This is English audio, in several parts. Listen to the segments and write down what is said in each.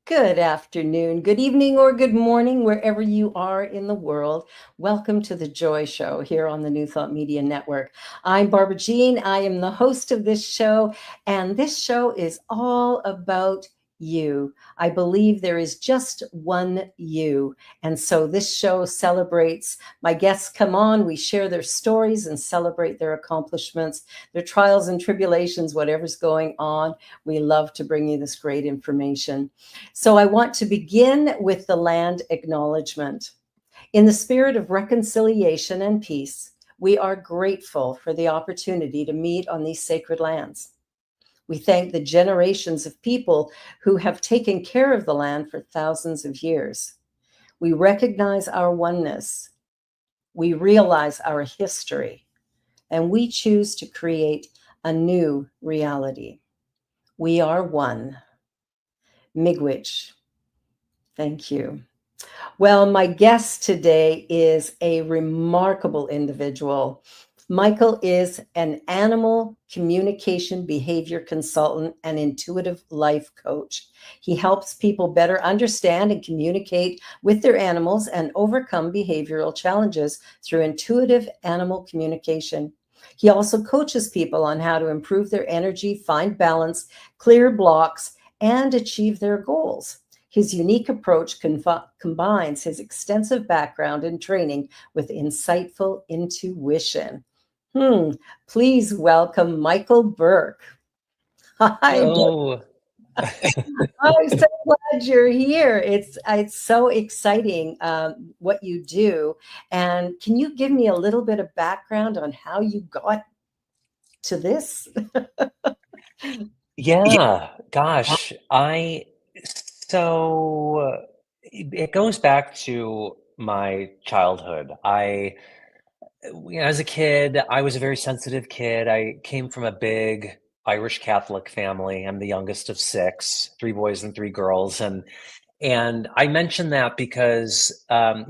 Good afternoon, good evening, or good morning, wherever you are in the world. Welcome to the Joy Show here on the New Thought Media Network. I'm Barbara Jean. I am the host of this show, and this show is all about you. I believe there is just one you. And so this show celebrates my guests come on, we share their stories and celebrate their accomplishments, their trials and tribulations, whatever's going on. We love to bring you this great information. So I want to begin with the land acknowledgement. In the spirit of reconciliation and peace, we are grateful for the opportunity to meet on these sacred lands. We thank the generations of people who have taken care of the land for thousands of years. We recognize our oneness. We realize our history, and we choose to create a new reality. We are one. Miigwech. Thank you. Well, my guest today is a remarkable individual. Michael is an animal communication behavior consultant and intuitive life coach. He helps people better understand and communicate with their animals and overcome behavioral challenges through intuitive animal communication. He also coaches people on how to improve their energy, find balance, clear blocks, and achieve their goals. His unique approach combines his extensive background and training with insightful intuition. Please welcome Michael Burke. Hi, Burke. Oh, I'm so glad you're here. It's so exciting what you do. And can you give me a little bit of background on how you got to this? yeah, gosh. It goes back to my childhood. As a kid, I was a very sensitive kid. I came from a big Irish Catholic family. I'm the youngest of six, three boys and three girls. And I mention that because, I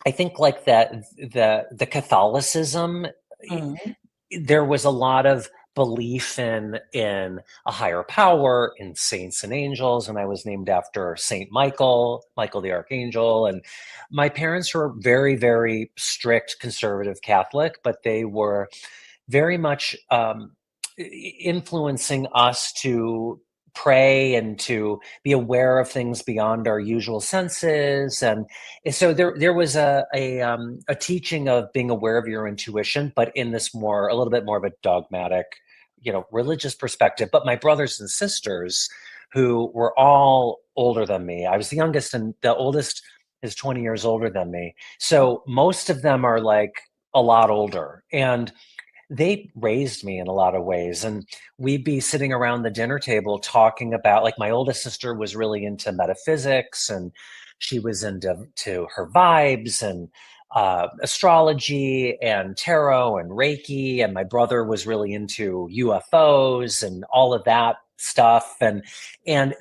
think like that, the Catholicism, Mhm. there was a lot of belief in a higher power, in saints and angels, and I was named after Saint Michael the Archangel. And my parents were very, very strict conservative Catholic, but they were very much influencing us to pray and to be aware of things beyond our usual senses. And so there was a teaching of being aware of your intuition, but in this a little bit more of a dogmatic, religious perspective. But my brothers and sisters, who were all older than me, I was the youngest, and the oldest is 20 years older than me. So most of them are like a lot older, and they raised me in a lot of ways. And we'd be sitting around the dinner table talking about, like, my oldest sister was really into metaphysics, and she was into her vibes and astrology and tarot and Reiki. And my brother was really into UFOs and all of that stuff. And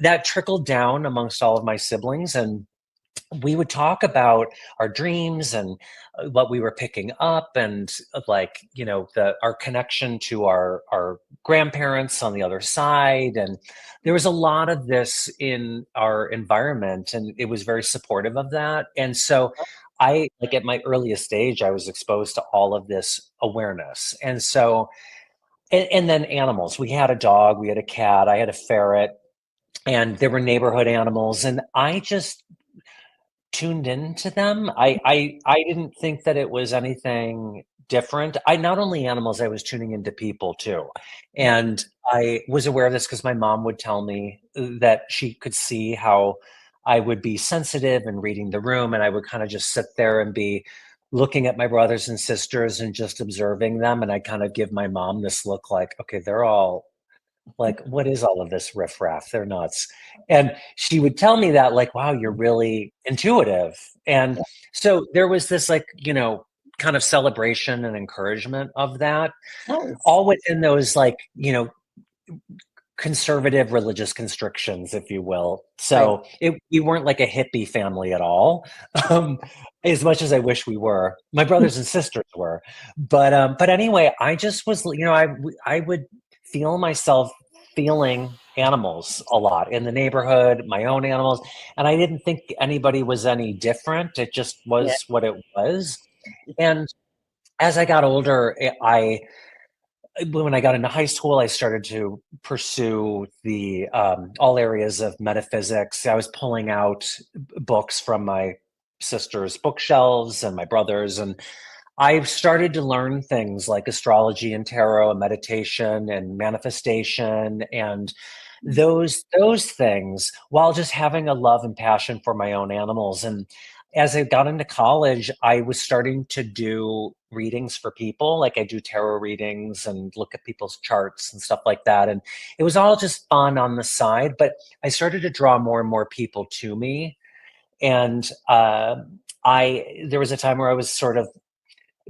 that trickled down amongst all of my siblings. And we would talk about our dreams and what we were picking up, and like, our connection to our grandparents on the other side. And there was a lot of this in our environment, and it was very supportive of that. And so I, like, at my earliest age, I was exposed to all of this awareness. And so, and then animals, we had a dog, we had a cat, I had a ferret, and there were neighborhood animals, and I just tuned into them. I didn't think that it was anything different. I not only animals, I was tuning into people too. And I was aware of this because my mom would tell me that she could see how I would be sensitive and reading the room, and I would kind of just sit there and be looking at my brothers and sisters and just observing them. And I kind of give my mom this look like, okay, they're all like, what is all of this riffraff? They're nuts. And she would tell me that, like, wow, you're really intuitive. And so there was this, like, kind of celebration and encouragement of that, Nice. all within those, like, conservative religious constrictions, if you will. Right. So we weren't like a hippie family at all, um, as much as I wish we were. My brothers and sisters were, but anyway, I just was, I would feel myself feeling animals a lot in the neighborhood, my own animals, and I didn't think anybody was any different. It just Yeah. was what it was. And as I got older, I when I got into high school, I started to pursue the all areas of metaphysics. I was pulling out books from my sister's bookshelves and my brother's, and I started to learn things like astrology and tarot and meditation and manifestation and those things while just having a love and passion for my own animals. And as I got into college, I was starting to do readings for people. Like I do tarot readings and look at people's charts and stuff like that. And it was all just fun on the side, but I started to draw more and more people to me. And I there was a time where I was sort of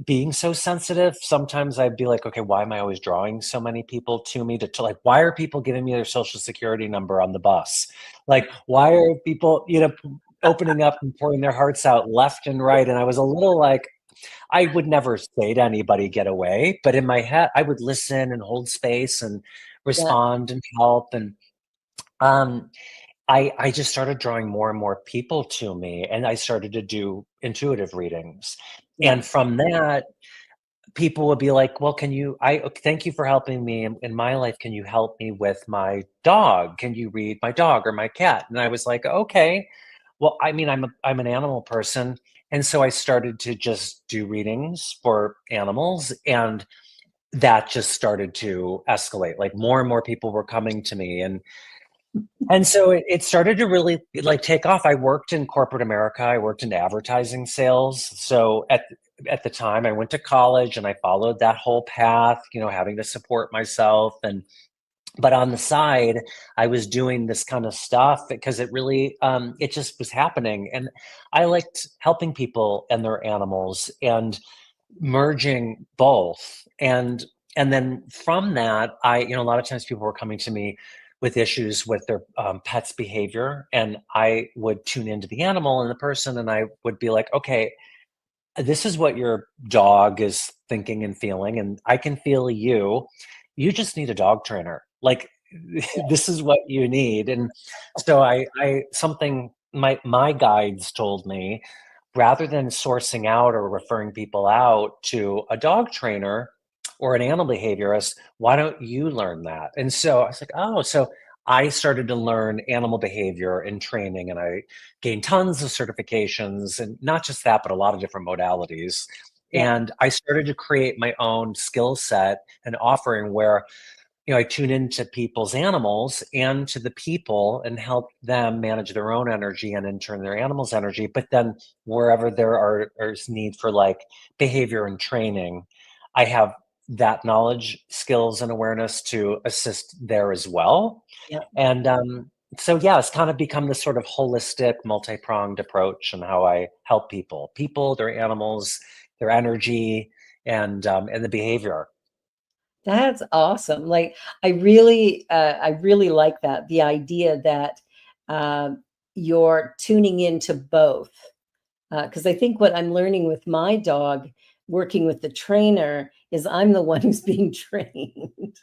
being so sensitive. Sometimes I'd be like, okay, why am I always drawing so many people to me to like, why are people giving me their social security number on the bus? Like, why are people, opening up and pouring their hearts out left and right? And I was a little like, I would never say to anybody, get away. But in my head, I would listen and hold space and Yeah. respond and help. And um, I just started drawing more and more people to me, and I started to do intuitive readings. Yeah. And from that, people would be like, well, thank you for helping me in my life. Can you help me with my dog? Can you read my dog or my cat? And I was like, okay, well, I mean, I'm an animal person. And so I started to just do readings for animals, and that just started to escalate. Like more and more people were coming to me, and so it started to really like take off. I worked in corporate America. I worked in advertising sales. So at the time I went to college and I followed that whole path, having to support myself. And but on the side, I was doing this kind of stuff because it really it just was happening. And I liked helping people and their animals and merging both. And then from that, a lot of times people were coming to me with issues with their pet's behavior, and I would tune into the animal and the person, and I would be like, okay, this is what your dog is thinking and feeling, and I can feel you. You just need a dog trainer. Like this is what you need. And so I something my guides told me, rather than sourcing out or referring people out to a dog trainer or an animal behaviorist, why don't you learn that? And so I was like, oh, so I started to learn animal behavior and training, and I gained tons of certifications, and not just that, but a lot of different modalities. Yeah. And I started to create my own skill set and offering where I tune into people's animals and to the people and help them manage their own energy and in turn their animals' energy. But then wherever is need for like behavior and training, I have that knowledge, skills, and awareness to assist there as well. Yeah. And so, yeah, it's kind of become this sort of holistic, multi-pronged approach in how I help people, their animals, their energy, and the behavior. That's awesome. Like I really like that. The idea that um, you're tuning into both. Because I think what I'm learning with my dog, working with the trainer, is I'm the one who's being trained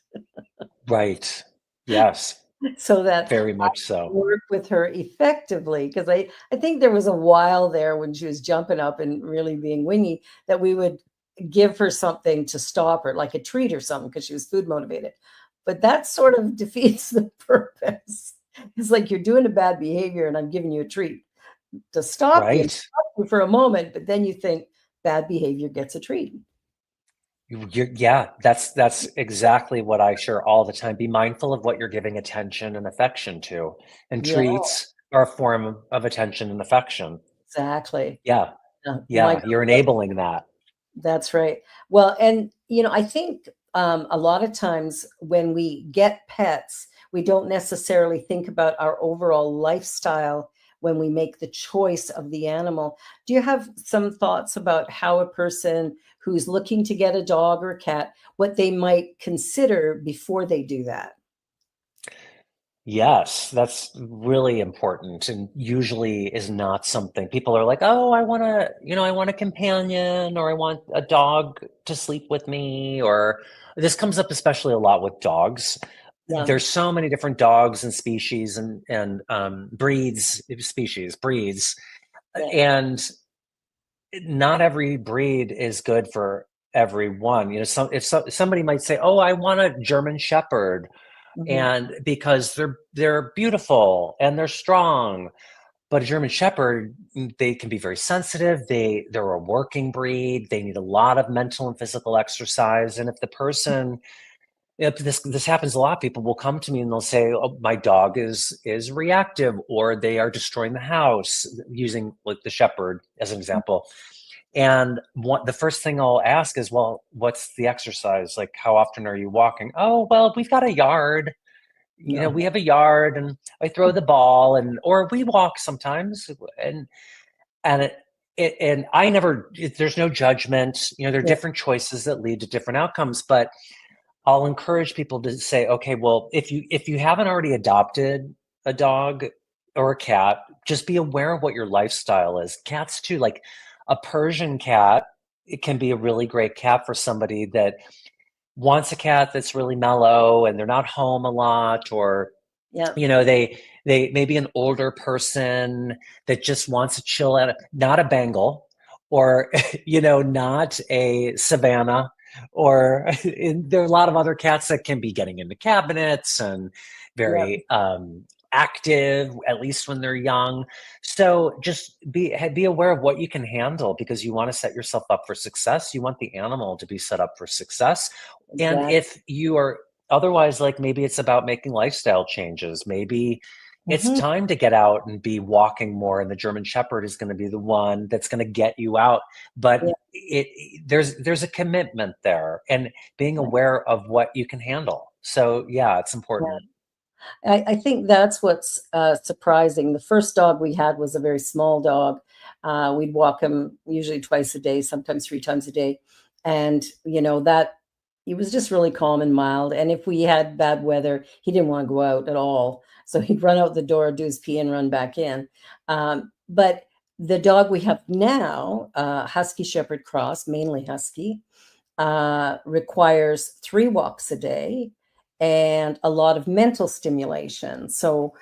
Right. Yes. so that Very I much can so. work with her effectively. Because I think there was a while there when she was jumping up and really being wingy that we would give her something to stop her, like a treat or something, because she was food motivated. But that sort of defeats the purpose. It's like you're doing a bad behavior and I'm giving you a treat to stop you Right. for a moment, but then you think bad behavior gets a treat. Yeah, that's exactly what I share all the time. Be mindful of what you're giving attention and affection to. And Yeah, treats are a form of attention and affection. exactly. Yeah. My Yeah. You're enabling that. That's right. Well, and I think a lot of times when we get pets, we don't necessarily think about our overall lifestyle when we make the choice of the animal. Do you have some thoughts about how a person who's looking to get a dog or a cat, what they might consider before they do that? Yes, that's really important and usually is not something people are like, "Oh, I want a companion or I want a dog to sleep with me," or this comes up especially a lot with dogs. Yeah. there's so many different dogs and species and breeds, Yeah. and not every breed is good for everyone. You know, somebody might say, "Oh, I want a German Shepherd," Hmm. and because they're beautiful and they're strong. But a German Shepherd, they can be very sensitive. They're a working breed. They need a lot of mental and physical exercise. And if the person, if this happens a lot, people will come to me and they'll say, "Oh, my dog is reactive, or they are destroying the house," using like the Shepherd as an example. And the first thing I'll ask is, "Well, what's the exercise? Like, how often are you walking?" "Oh, well, we've got a yard. You know, No. we have a yard, and I throw the ball, and or we walk sometimes." And and I never, there's no judgment. You know, there are Yeah. different choices that lead to different outcomes, but I'll encourage people to say, okay, well, if you haven't already adopted a dog or a cat, just be aware of what your lifestyle is. Cats too, like a Persian cat, it can be a really great cat for somebody that wants a cat that's really mellow and they're not home a lot, or Yeah. you know, they maybe an older person that just wants to chill at not a Bengal, or you know, not a Savannah, or there are a lot of other cats that can be getting into cabinets and Yeah. very active, at least when they're young. So just be aware of what you can handle, because you want to set yourself up for success. You want the animal to be set up for success. And Exactly. if you are otherwise, like maybe it's about making lifestyle changes. Maybe it's Hmm. time to get out and be walking more, and the German Shepherd is going to be the one that's going to get you out. But Yeah. there's a commitment there, and being Right. aware of what you can handle. So yeah, it's Yeah. important. I think that's what's surprising. The first dog we had was a very small dog. We'd walk him usually twice a day, sometimes three times a day. And, that he was just really calm and mild. And if we had bad weather, he didn't want to go out at all. So he'd run out the door, do his pee, and run back in. But the dog we have now, Husky Shepherd Cross, mainly Husky, requires 3 walks a day and a lot of mental stimulation. So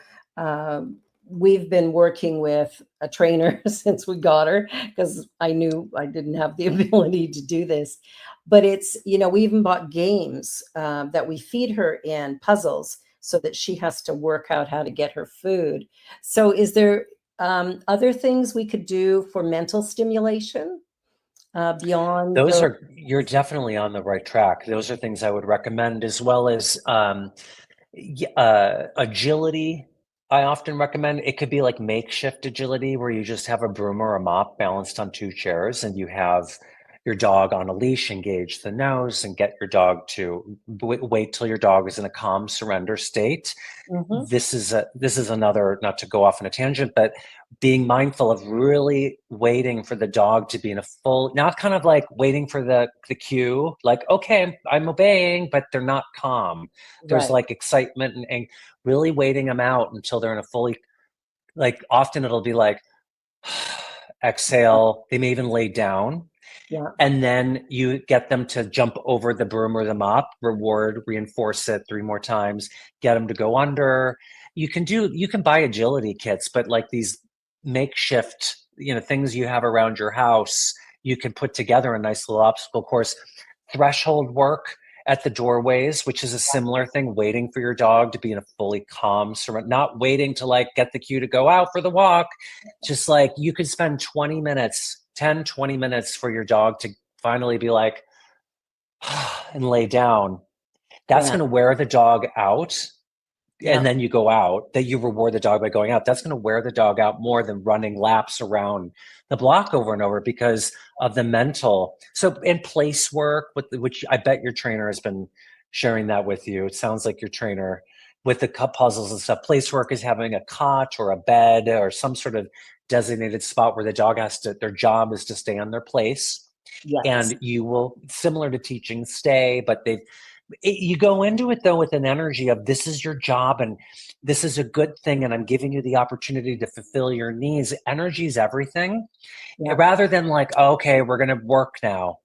we've been working with a trainer since we got her, because I knew I didn't have the ability to do this. But we even bought games that we feed her in, puzzles, so that she has to work out how to get her food. So is there other things we could do for mental stimulation beyond Those those? are, you're definitely on the right track. Those are things I would recommend, as well as agility. I often recommend, it could be like makeshift agility, where you just have a broom or a mop balanced on 2 chairs, and you have your dog on a leash, engage the nose, and get your dog to wait till your dog is in a calm surrender state. Mhm. This is another, not to go off on a tangent, but being mindful of really waiting for the dog to be in a full, not kind of like waiting for the cue, like, okay, I'm obeying, but they're not calm. There's Right. like excitement and really waiting them out until they're in a fully, like often it'll be like exhale. They may even lay down, Yeah. and then you get them to jump over the broom or the mop, reward, reinforce it 3 more times, get them to go under. You can buy agility kits, but like these makeshift, things you have around your house, you can put together a nice little obstacle course. Threshold work at the doorways, which is a similar thing, waiting for your dog to be in a fully calm surrender, not waiting to like get the cue to go out for the walk. Just like you could spend 20 minutes, 10, 20 minutes for your dog to finally be like, and lay down. That's Yeah. going to wear the dog out. And Yeah. then you go out, that you reward the dog by going out. That's going to wear the dog out more than running laps around the block over and over, because of the mental. So, in place work, which I bet your trainer has been sharing that with you. It sounds like your trainer, with the cup puzzles and stuff. Place work is having a cot or a bed or some sort of designated spot where the dog their job is to stay on their place. Yes. And you will, similar to teaching stay, but you go into it though with an energy of, this is your job and this is a good thing, and I'm giving you the opportunity to fulfill your needs. Energy is everything, Yeah. rather than like, oh, okay, we're going to work now.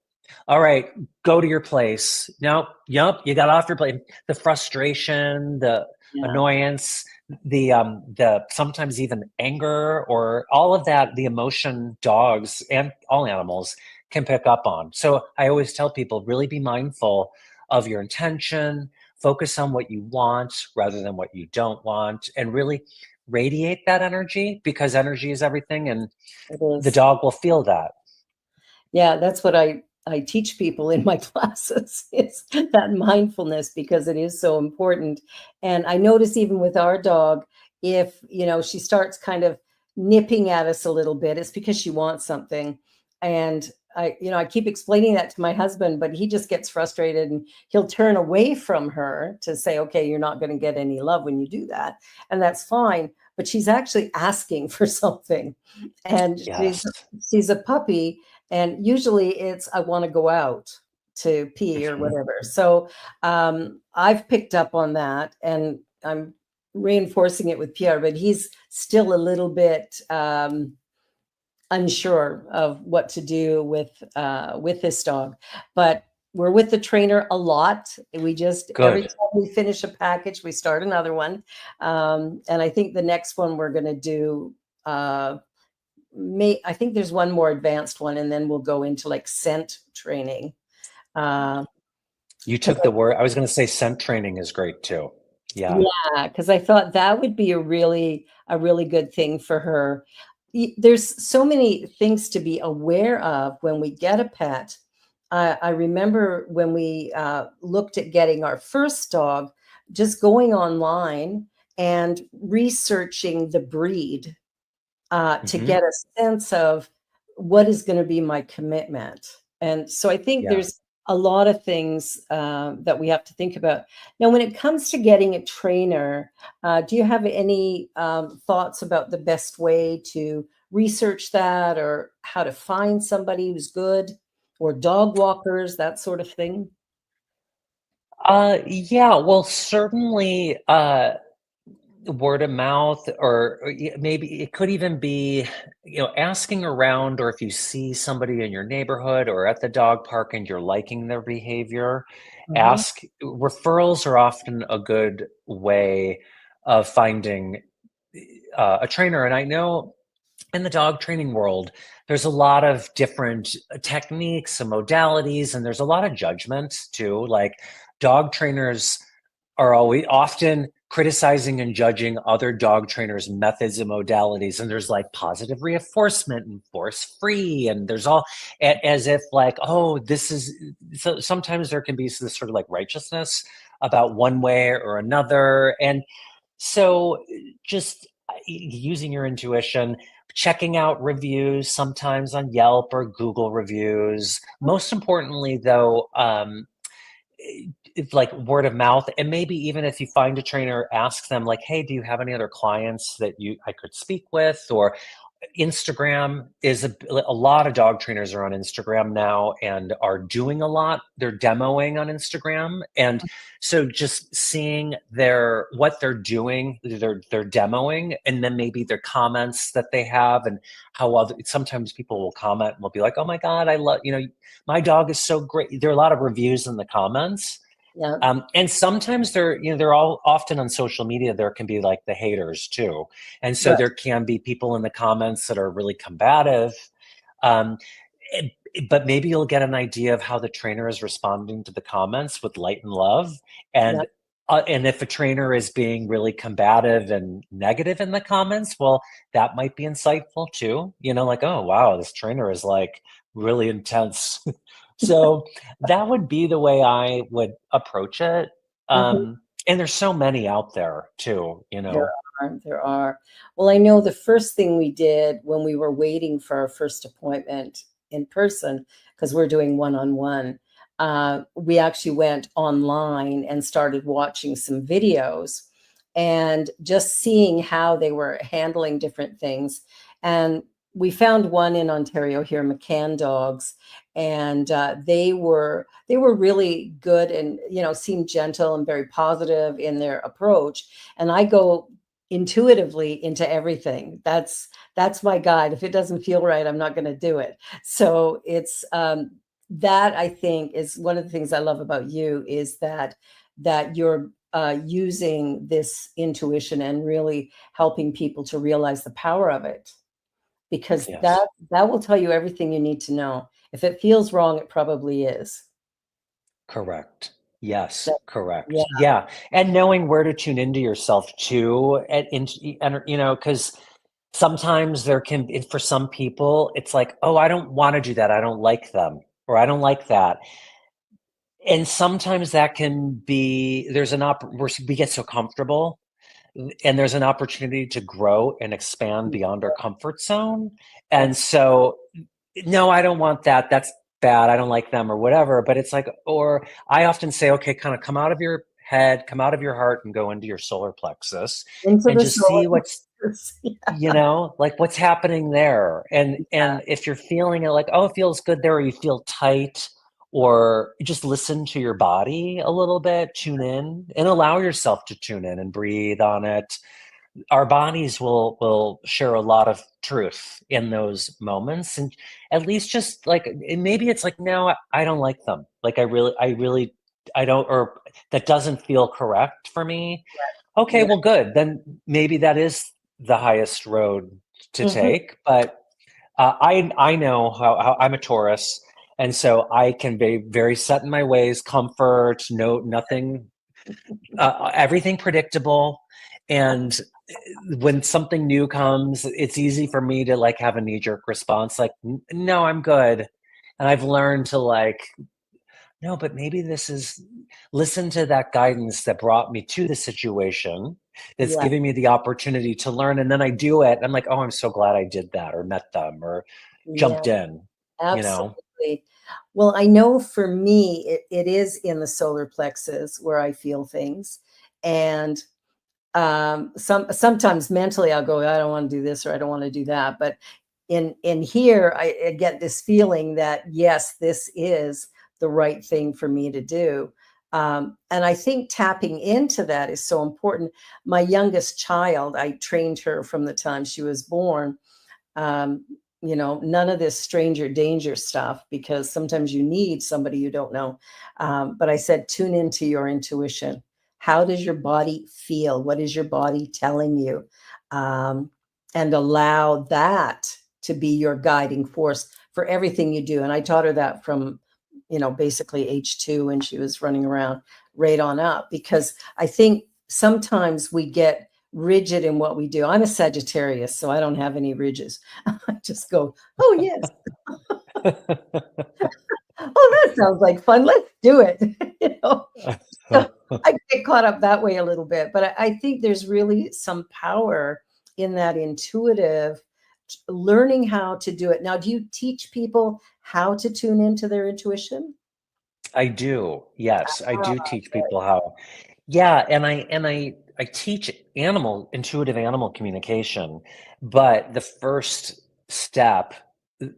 All right, go to your place. No, yep, you got off your plate. The frustration, the Yeah, annoyance, the sometimes even anger, or all of that, the emotion dogs and all animals can pick up on. So I always tell people, really be mindful of your intention, focus on what you want rather than what you don't want, and really radiate that energy, because energy is everything, and it the is. dog will feel that. Yeah, that's what I teach people in my classes is that mindfulness because it is so important. And I notice even with our dog, if, she starts kind of nipping at us a little bit, it's because she wants something. And I keep explaining that to my husband, but he just gets frustrated and he'll turn away from her to say, okay, you're not going to get any love when you do that. And that's fine. But she's actually asking for something. And Yes. she's a puppy, and usually it's I want to go out to pee or Mhm. whatever. So I've picked up on that, and I'm reinforcing it with Pierre, but he's still a little bit unsure of what to do with this dog. But we're with the trainer a lot. We just every Good. time we finish a package, we start another one, and I think the next one we're going to do. I think there's one more advanced one, and then we'll go into like scent training. Uh, You because took the word. I was going to say scent training is great too. Yeah. yeah, because I thought that would be a really good thing for her. There's so many things to be aware of when we get a pet. I remember when we looked at getting our first dog, just going online and researching the breed to Hmm. get a sense of what is going to be my commitment. And so I think Yeah. there's a lot of things that we have to think about. Now, when it comes to getting a trainer, do you have any thoughts about the best way to research that or how to find somebody who's good or dog walkers, that sort of thing? Yeah. Well, certainly, word of mouth, or maybe it could even be, asking around, or if you see somebody in your neighborhood or at the dog park and you're liking their behavior, Uh-huh. ask. Referrals are often a good way of finding a trainer. And I know in the dog training world, there's a lot of different techniques and modalities, and there's a lot of judgment too. Like, dog trainers are always often criticizing and judging other dog trainers' methods and modalities. And there's like positive reinforcement and force free. And there's all as if like, oh, this is, so sometimes there can be this sort of like righteousness about one way or another. And so just using your intuition, checking out reviews sometimes on Yelp or Google reviews. Most importantly, though, it's like word of mouth. And maybe even if you find a trainer, ask them like, hey, do you have any other clients that I could speak with? Or Instagram is a lot of dog trainers are on Instagram now and are doing a lot. They're demoing on Instagram, and so just seeing what they're doing, they're demoing, and then maybe their comments that they have, and how other sometimes people will comment and will be like, "Oh my God, I love my dog is so great." There are a lot of reviews in the comments, Yeah, and sometimes they're all often on social media. There can be like the haters too, and so right. there can be people in the comments that are really combative. Um, it- but maybe you'll get an idea of how the trainer is responding to the comments with light and love, Yeah, and if a trainer is being really combative and negative in the comments, well, that might be insightful too. Like, oh wow, this trainer is like really intense. So that would be the way I would approach it. mhm. And there's so many out there too, There there are. Well, I know the first thing we did when we were waiting for our first appointment in person, because we're doing one-on-one, we actually went online and started watching some videos and just seeing how they were handling different things. And we found one in Ontario here, McCann Dogs, and they were really good and seemed gentle and very positive in their approach. And I go intuitively into everything. That's my guide. If it doesn't feel right, I'm not going to do it. So it's that I think is one of the things I love about you, is that you're using this intuition and really helping people to realize the power of it, because Yes. that will tell you everything you need to know. If it feels wrong, it probably is. Correct. Yes, That, correct. yeah, Yeah. And knowing where to tune into yourself too, and because sometimes for some people, it's like, oh, I don't want to do that. I don't like them, or I don't like that. And sometimes that can be, we get so comfortable, and there's an opportunity to grow and expand beyond our comfort zone. And that's so, no, I don't want that. That's bad. I don't like them or whatever. But it's like, or I often say, okay, kind of come out of your head, come out of your heart and go into your solar plexus into and the just solar see plexus. like what's happening there. And if you're feeling it like, oh, it feels good there, or you feel tight, or just listen to your body a little bit, tune in and allow yourself to tune in and breathe on it. Our bodies will share a lot of truth in those moments, and at least just like, and maybe it's like, no, I don't like them, like I really I don't, or that doesn't feel correct for me. Okay, Yeah. well, good, then maybe that is the highest road to Mhm. take. But I know how I'm a Taurus, and so I can be very set in my ways, comfort, no, nothing, everything predictable. And when something new comes, it's easy for me to like have a knee jerk response, like, No, I'm good." And I've learned to like, no, but maybe this is, listen to that guidance that brought me to the situation, that's Yeah. giving me the opportunity to learn. And then I do it. I'm like, oh, I'm so glad I did that, or met them, or Yeah. jumped in, you know? Absolutely. Well, I know for me, it is in the solar plexus where I feel things. And sometimes mentally I'll go, I don't want to do this or I don't want to do that. But in here, I get this feeling that yes, this is the right thing for me to do. And I think tapping into that is so important. My youngest child, I trained her from the time she was born. um, none of this stranger danger stuff, because sometimes you need somebody you don't know. But I said, tune into your intuition. How does your body feel? What is your body telling you? Um, and allow that to be your guiding force for everything you do. And I taught her that from, basically age 2 when she was running around, right on up, because I think sometimes we get rigid in what we do. I'm a Sagittarius, so I don't have any ridges. I just go, oh, yes. Oh, that sounds like fun. Let's do it. you know, so I get caught up that way a little bit, but I think there's really some power in that intuitive learning how to do it. Now, do you teach people how to tune into their intuition? I do. Yes, I Ah, do teach people how. Yeah, and I teach intuitive animal communication, but the first step,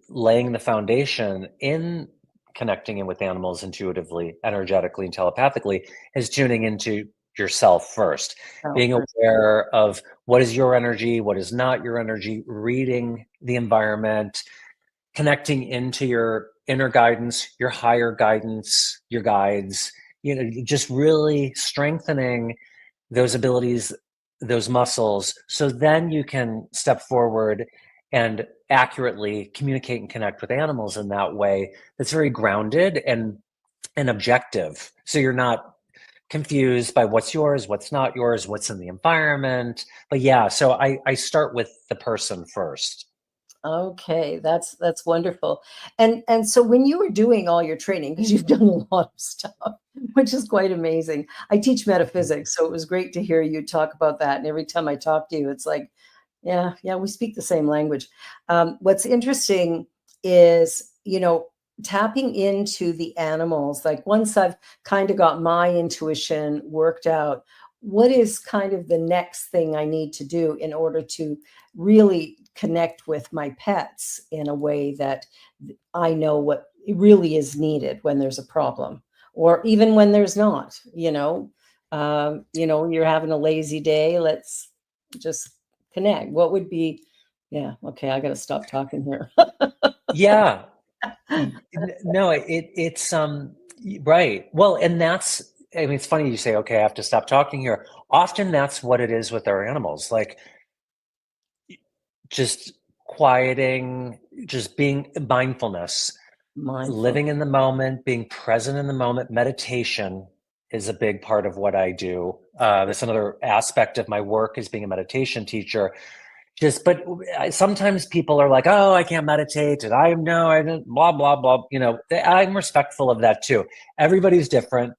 laying the foundation in connecting in with animals intuitively, energetically, and telepathically, is tuning into yourself first, oh, being aware of what is your energy, what is not your energy, reading the environment, connecting into your inner guidance, your higher guidance, your guides, just really strengthening those abilities, those muscles, so then you can step forward and accurately communicate and connect with animals in that way that's very grounded and objective. So you're not confused by what's yours, what's not yours, what's in the environment. But yeah, so I start with the person first. okay, that's wonderful. And so when you were doing all your training, because you've done a lot of stuff, which is quite amazing. I teach metaphysics, so it was great to hear you talk about that. And every time I talk to you, it's like, yeah, yeah, we speak the same language. What's interesting is, tapping into the animals. Like once I've kind of got my intuition worked out, what is kind of the next thing I need to do in order to really connect with my pets in a way that I know what really is needed when there's a problem, or even when there's not, you're having a lazy day. Let's just connect. What would be, yeah, okay, I got to stop talking here. Yeah. No, it's right. Well, and that's, I mean, it's funny you say, okay, I have to stop talking here. Often that's what it is with our animals, like just quieting, just being mindfulness, Mindful. living in the moment, being present in the moment. Meditation is a big part of what I do. That's another aspect of my work, is being a meditation teacher. Just, but sometimes people are like, "Oh, I can't meditate," and I don't, blah blah blah. I'm respectful of that too. Everybody's different,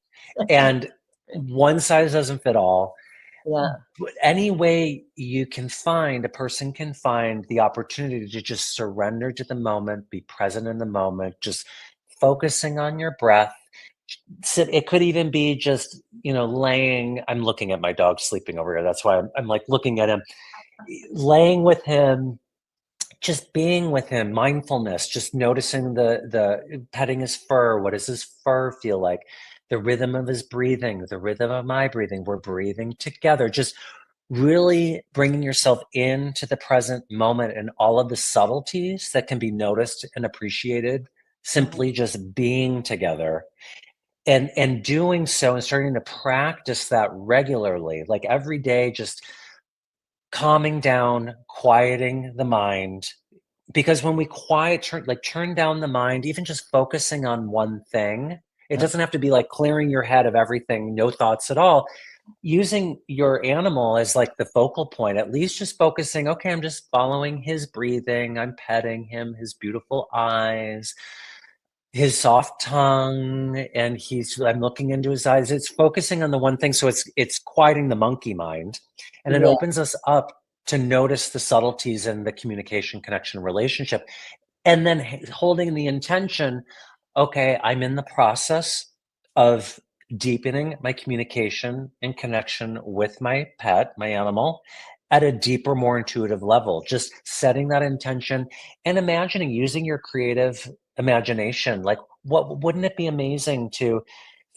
and one size doesn't fit all. Yeah. But any way you can find, a person can find the opportunity to just surrender to the moment, be present in the moment, just focusing on your breath. It could even be just, laying. I'm looking at my dog sleeping over here. That's why I'm like looking at him, laying with him, just being with him, mindfulness, just noticing the petting his fur. What does his fur feel like? The rhythm of his breathing, the rhythm of my breathing. We're breathing together. Just really bringing yourself into the present moment and all of the subtleties that can be noticed and appreciated, simply just being together, and doing so, and starting to practice that regularly, like every day, just calming down, quieting the mind. Because when we turn down the mind, even just focusing on one thing, it doesn't have to be like clearing your head of everything, no thoughts at all. Using your animal as like the focal point, at least just focusing, okay, I'm just following his breathing, I'm petting him, his beautiful eyes, his soft tongue, and I'm looking into his eyes. It's focusing on the one thing. So it's quieting the monkey mind, and it Yeah. opens us up to notice the subtleties in the communication, connection, relationship. And then holding the intention, okay, I'm in the process of deepening my communication and connection with my pet, my animal, at a deeper, more intuitive level. Just setting that intention and imagining, using your creative imagination. Like, what wouldn't it be amazing to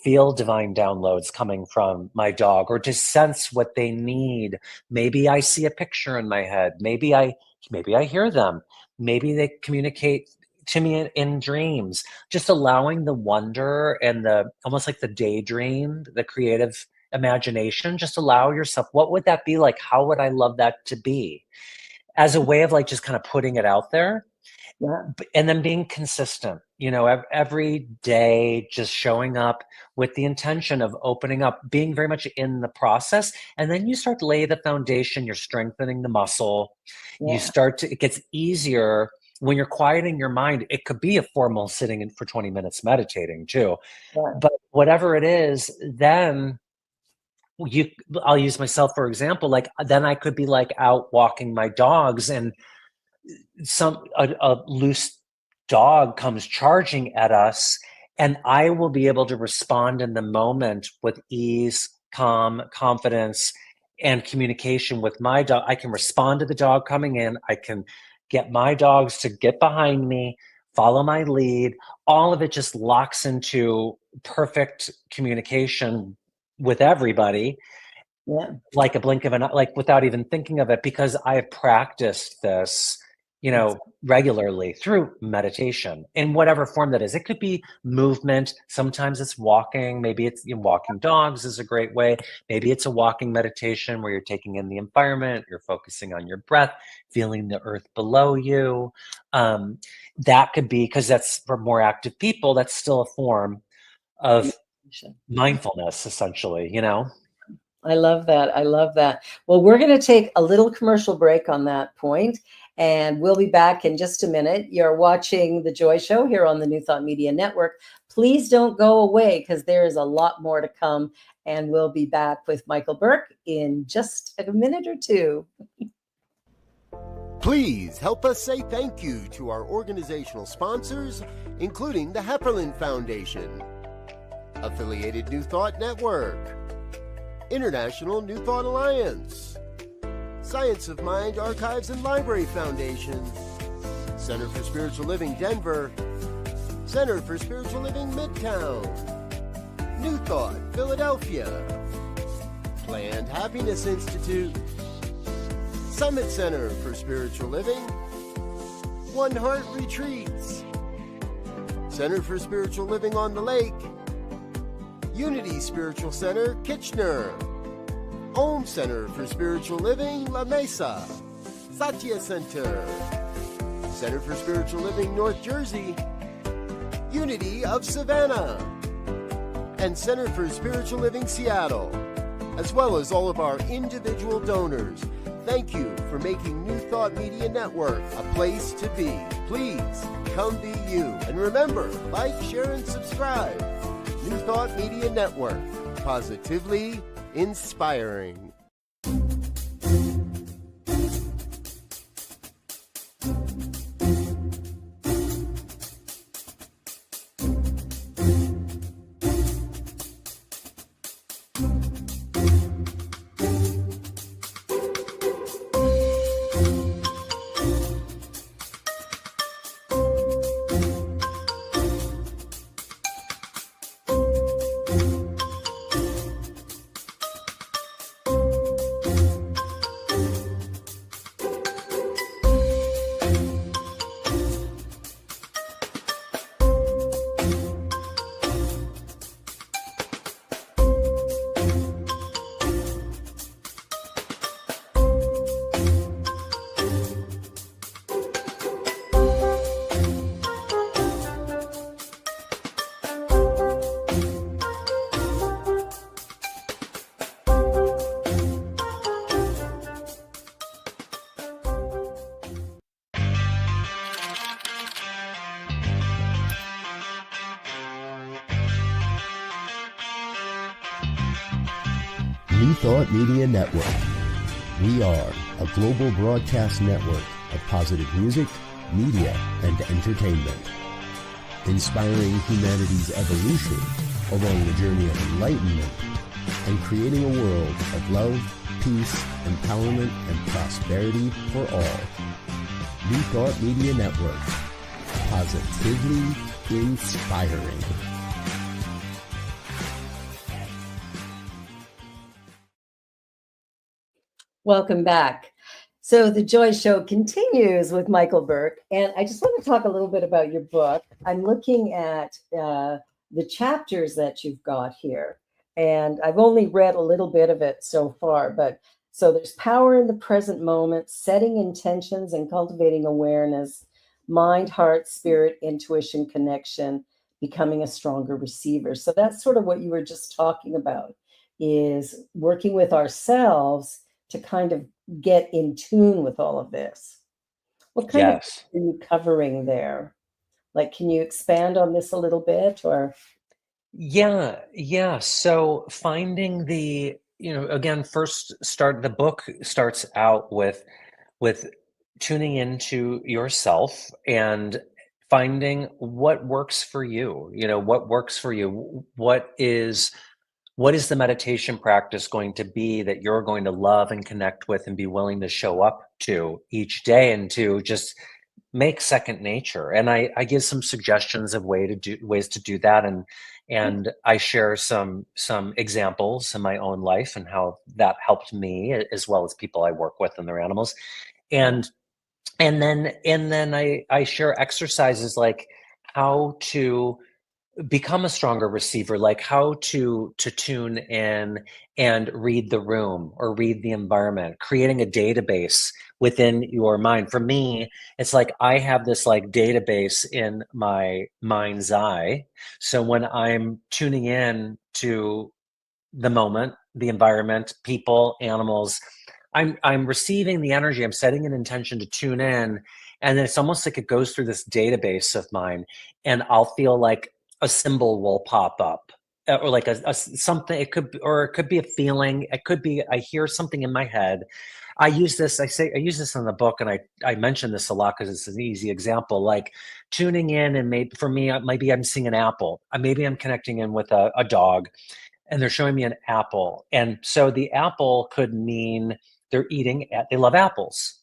feel divine downloads coming from my dog, or to sense what they need? Maybe I see a picture in my head. Maybe I hear them. Maybe they communicate to me in dreams. Just allowing the wonder and the almost like the daydream, the creative imagination. Just allow yourself, what would that be like? How would I love that to be? As a way of like just kind of putting it out there, Yeah. and then being consistent, every day, just showing up with the intention of opening up, being very much in the process. And then you start to lay the foundation, you're strengthening the muscle. Yeah. It gets easier when you're quieting your mind. It could be a formal sitting in for 20 minutes meditating too. Yeah. But whatever it is, then you I'll use myself for example. Like, then I could be like out walking my dogs, and a loose dog comes charging at us, and I will be able to respond in the moment with ease, calm, confidence, and communication with my dog. I can respond to the dog coming in. I can get my dogs to get behind me, follow my lead. All of it just locks into perfect communication with everybody, Yeah. like a blink of an eye, like without even thinking of it, because I have practiced this, That's regularly through meditation in whatever form that is. It could be movement. Sometimes it's walking. Maybe it's, walking dogs is a great way. Maybe it's a walking meditation where you're taking in the environment, you're focusing on your breath, feeling the earth below you. That could be, because that's for more active people, that's still a form of communication. mindfulness, essentially. I love that. I love that. Well, we're going to take a little commercial break on that point, and we'll be back in just a minute. You're watching The Joy Show here on the New Thought Media Network. Please don't go away, because there is a lot more to come, and we'll be back with Michael Burke in just a minute or two. Please help us say thank you to our organizational sponsors, including the Hepperlin Foundation, Affiliated New Thought Network, International New Thought Alliance, Science of Mind Archives and Library Foundation, Center for Spiritual Living Denver, Center for Spiritual Living Midtown, New Thought Philadelphia, Planned Happiness Institute, Summit Center for Spiritual Living, One Heart Retreats, Center for Spiritual Living on the Lake, Unity Spiritual Center, Kitchener, Home Center for Spiritual Living, La Mesa, Satya Center, Center for Spiritual Living, North Jersey, Unity of Savannah, and Center for Spiritual Living, Seattle, as well as all of our individual donors. Thank you for making New Thought Media Network a place to be. Please come be you. And remember, like, share, and subscribe. New Thought Media Network, positively inspiring. New Thought Media Network. We are a global broadcast network of positive music, media, and entertainment, inspiring humanity's evolution along the journey of enlightenment and creating a world of love, peace, empowerment, and prosperity for all. New Thought Media Network. Positively inspiring. Welcome back. So the Joy Show continues with Michael Burke, and I just want to talk a little bit about your book. I'm looking at the chapters that you've got here, and I've only read a little bit of it so far, but so there's power in the present moment, setting intentions and cultivating awareness, mind, heart, spirit, intuition, connection, becoming a stronger receiver. So that's sort of what you were just talking about, is working with ourselves to kind of get in tune with all of this. What kind of are you covering there? Like, can you expand on this a little bit, or? Yeah. So finding the, again, the book starts out with tuning into yourself and finding what works for you. What works for you. What is the meditation practice going to be that you're going to love and connect with and be willing to show up to each day and to just make second nature? And I give some suggestions of ways to do that. And I share some examples in my own life and how that helped me, as well as people I work with and their animals. And then I share exercises like how to become a stronger receiver, like how to tune in and read the room or read the environment, creating a database within your mind. For me, it's like I have this like database in my mind's eye. So when I'm tuning in to the moment, the environment, people, animals, I'm receiving the energy. I'm setting an intention to tune in, and then it's almost like it goes through this database of mine, and I'll feel like a symbol will pop up, or like a something. It could be a feeling. It could be I hear something in my head. I use this in the book, and I mention this a lot because it's an easy example. Like tuning in, and maybe for me, maybe I'm seeing an apple. Maybe I'm connecting in with a dog, and they're showing me an apple, and so the apple could mean they love apples,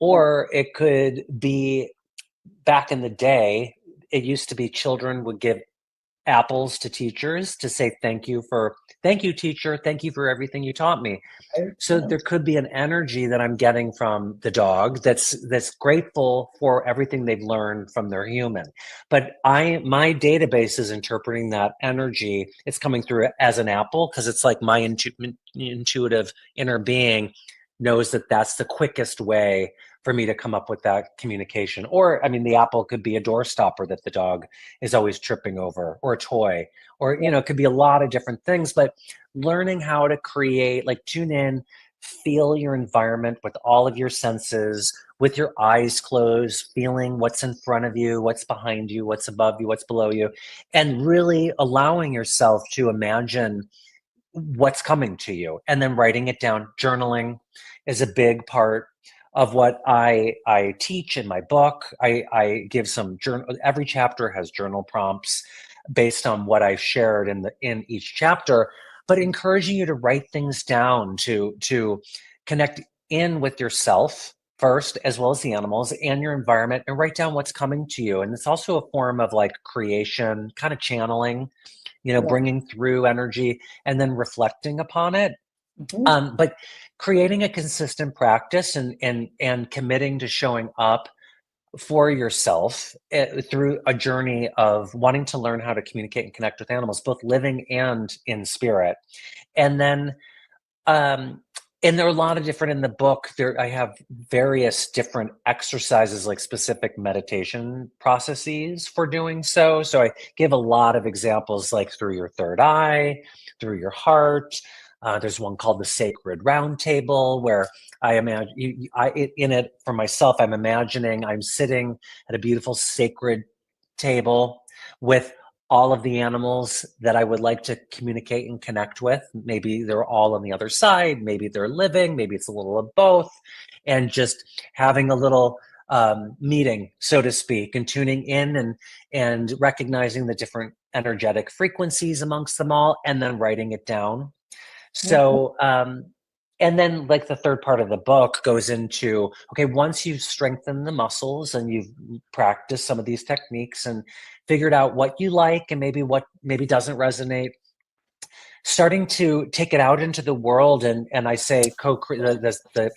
or it could be back in the day. It used to be children would give apples to teachers to say thank you teacher, thank you for everything you taught me. So there could be an energy that I'm getting from the dog that's grateful for everything they've learned from their human. But my database is interpreting that energy. It's coming through as an apple because it's like my intuitive inner being knows that that's the quickest way for me to come up with that communication. Or, I mean, the apple could be a door stopper that the dog is always tripping over, or a toy, or, it could be a lot of different things. But learning how to create, like, tune in, feel your environment with all of your senses, with your eyes closed, feeling what's in front of you, what's behind you, what's above you, what's below you, and really allowing yourself to imagine what's coming to you and then writing it down. Journaling is a big part of what I teach in my book. I give some journal. Every chapter has journal prompts based on what I've shared in each chapter, but encouraging you to write things down, to connect in with yourself first, as well as the animals and your environment, and write down what's coming to you. And it's also a form of like creation, kind of channeling, bringing through energy and then reflecting upon it. But creating a consistent practice and committing to showing up for yourself through a journey of wanting to learn how to communicate and connect with animals, both living and in spirit. And then, and there are a lot of different in the book. I have various different exercises, like specific meditation processes for doing so. So I give a lot of examples, like through your third eye, through your heart. There's one called the Sacred Round Table, where I imagine in it for myself, I'm imagining I'm sitting at a beautiful sacred table with all of the animals that I would like to communicate and connect with. Maybe they're all on the other side, maybe they're living, maybe it's a little of both, and just having a little meeting, so to speak, and tuning in and recognizing the different energetic frequencies amongst them all, and then writing it down. So, and then like the third part of the book goes into, okay, once you've strengthened the muscles and you've practiced some of these techniques and figured out what you like and maybe what doesn't resonate, starting to take it out into the world. And I say the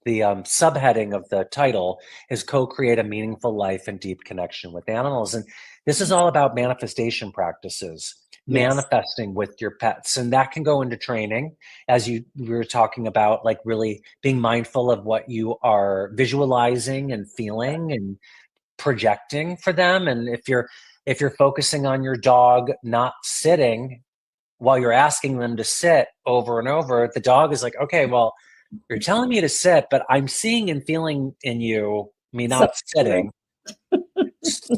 subheading of the title is co-create a meaningful life and deep connection with animals. And this is all about manifestation practices. Manifesting with your pets, and that can go into training, as we were talking about, like really being mindful of what you are visualizing and feeling and projecting for them. And if you're focusing on your dog not sitting while you're asking them to sit over and over, the dog is like, okay, well, you're telling me to sit, but I'm seeing and feeling in you me not sitting.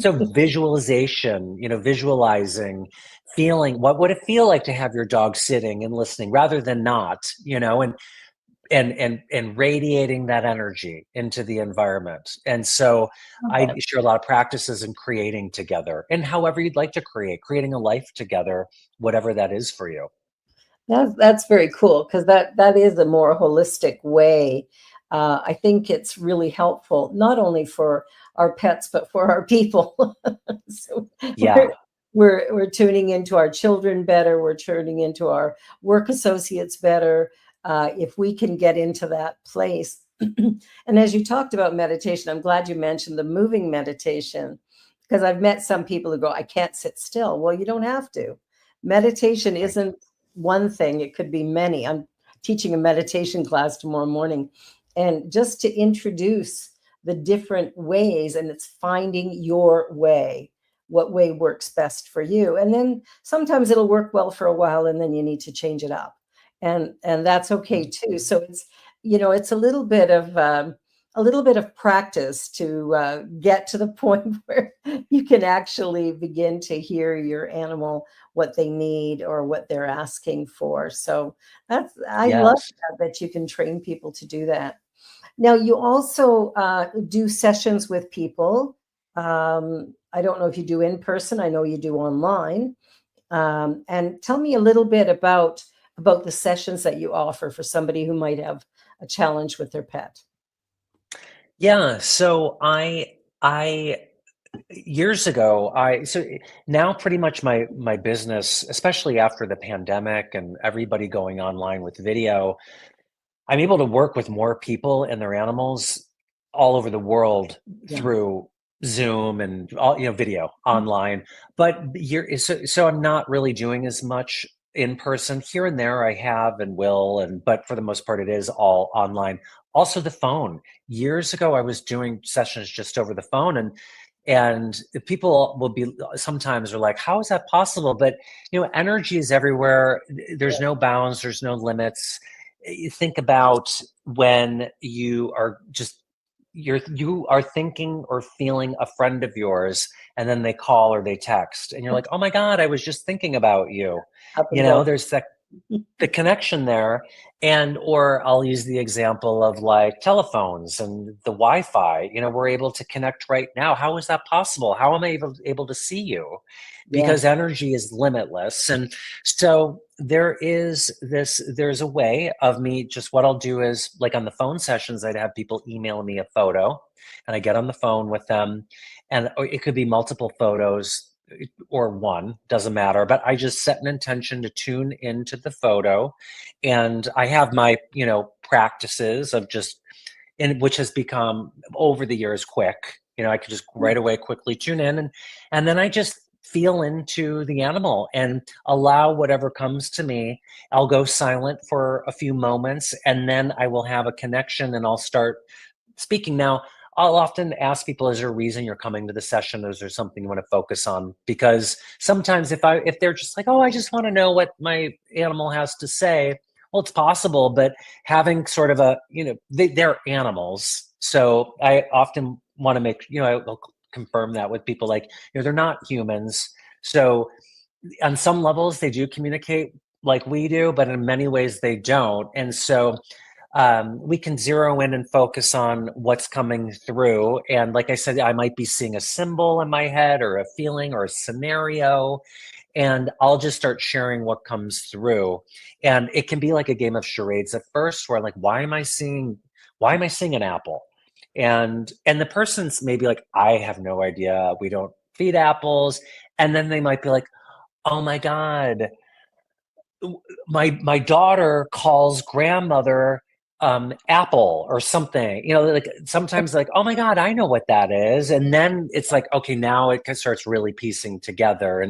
So visualization, visualizing, feeling, what would it feel like to have your dog sitting and listening rather than not, and radiating that energy into the environment. And so I share a lot of practices in creating together, and however you'd like to creating a life together, whatever that is for you. That's very cool, because that is a more holistic way. I think it's really helpful, not only for our pets, but for our people. So we're tuning into our children better. We're tuning into our work associates better. If we can get into that place. And as you talked about meditation, I'm glad you mentioned the moving meditation, because I've met some people who go, I can't sit still. Well, you don't have to. Meditation isn't one thing. It could be many. I'm teaching a meditation class tomorrow morning, and just to introduce the different ways, and it's finding your way, what way works best for you. And then sometimes it'll work well for a while, and then you need to change it up. And that's okay too. So it's, it's a little bit of practice to get to the point where you can actually begin to hear your animal, what they need or what they're asking for. So I love that you can train people to do that. Now, you also do sessions with people. I don't know if you do in person. I know you do online. And tell me a little bit about the sessions that you offer for somebody who might have a challenge with their pet. Yeah, so years ago, so now pretty much my business, especially after the pandemic and everybody going online with video, I'm able to work with more people and their animals all over the world Yeah. through Zoom and all, video online. But so I'm not really doing as much in person. Here and there I have and will, but for the most part it is all online. Also the phone. Years ago I was doing sessions just over the phone, and people will be sometimes are like, how is that possible? But energy is everywhere. There's no bounds, there's no limits. You think about when you are thinking or feeling a friend of yours, and then they call or they text and you're like, oh my God, I was just thinking about you. Up and down. There's the connection there. Or I'll use the example of like telephones and the Wi-Fi. We're able to connect right now. How is that possible? How am I able to see you? Because energy is limitless. And so there's a way of me, just what I'll do is, like on the phone sessions, I'd have people email me a photo and I get on the phone with them, and it could be multiple photos or one, doesn't matter, but I just set an intention to tune into the photo. And I have my practices of just, and which has become over the years quick. I could just right away quickly tune in, and then I just feel into the animal and allow whatever comes to me. I'll go silent for a few moments, and then I will have a connection and I'll start speaking. Now, I'll often ask people, is there a reason you're coming to the session? Is there something you want to focus on? Because sometimes if they're just like, oh, I just want to know what my animal has to say, well, it's possible, but having sort of they're animals. So I often want to make, I'll confirm that with people, like, they're not humans. So on some levels they do communicate like we do, but in many ways they don't. And so we can zero in and focus on what's coming through. And like I said, I might be seeing a symbol in my head or a feeling or a scenario, and I'll just start sharing what comes through. And it can be like a game of charades at first, where like, why am I seeing an apple? And the person's maybe like, I have no idea. We don't feed apples. And then they might be like, oh my God, my daughter calls grandmother apple or something, like sometimes like, oh my God, I know what that is. And then it's like, okay, now it starts really piecing together.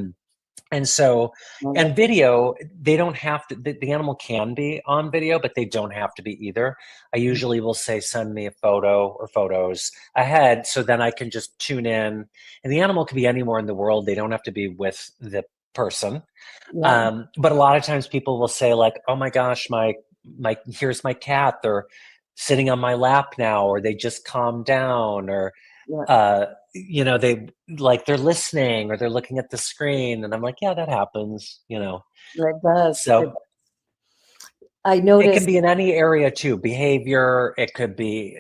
And so, and video, they don't have to, the animal can be on video, but they don't have to be either. I usually will say, send me a photo or photos ahead, so then I can just tune in. And the animal could be anywhere in the world. They don't have to be with the person. But a lot of times people will say like, oh my gosh, my here's my cat. They're sitting on my lap now, or they just calmed down, or they like, they're listening or they're looking at the screen. And I'm like, yeah, that happens, It does. So I noticed it can be in any area too. Behavior, it could be